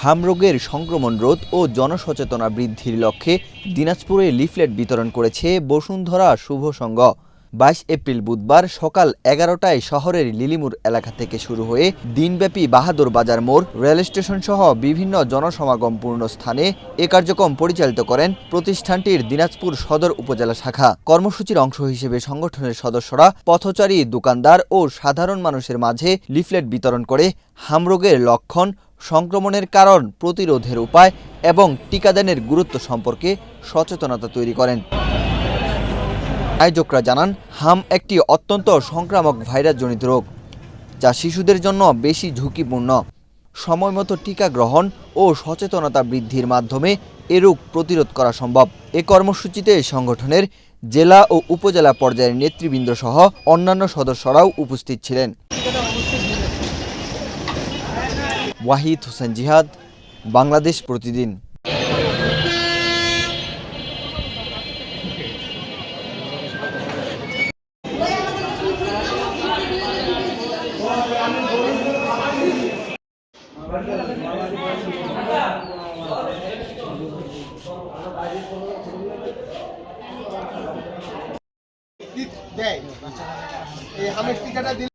হামরোগের সংক্রমণ রোধ ও জনসচেতনতা বৃদ্ধির লক্ষ্যে দিনাজপুরে লিফলেট বিতরণ করেছে বসুন্ধরা শুভ সংঘ। 22 এপ্রিল বুধবার সকাল 11টায় শহরের লিলিমুর এলাকা থেকে শুরু হয়ে দিনব্যাপী বাহাদুর বাজার মোড়, রেল স্টেশন সহ বিভিন্ন জনসমাগমপূর্ণ স্থানে এ কার্যক্রম পরিচালিত করেন প্রতিষ্ঠানটির দিনাজপুর সদর উপজেলা শাখা। কর্মসূচির অংশ হিসেবে সংগঠনের সদস্যরা পথচারী, দোকানদার ও সাধারণ মানুষের মাঝে লিফলেট বিতরণ করে হামরোগের লক্ষণ, সংক্রমণের কারণ, প্রতিরোধের উপায় এবং টিকাদানের গুরুত্ব সম্পর্কে সচেতনতা তৈরি করেন। আয়োজকরা জানান, হাম একটি অত্যন্ত সংক্রামক ভাইরাসজনিত রোগ, যা শিশুদের জন্য বেশি ঝুঁকিপূর্ণ। সময়মতো টিকা গ্রহণ ও সচেতনতা বৃদ্ধির মাধ্যমে এ রোগ প্রতিরোধ করা সম্ভব। এ কর্মসূচিতে সংগঠনের জেলা ও উপজেলা পর্যায়ের নেতৃবৃন্দ সহ অন্যান্য সদস্যরাও উপস্থিত ছিলেন। ওয়াহিদ হোসেন জিহাদ, বাংলাদেশ প্রতিদিন। দেয় এই হামের টিকাটা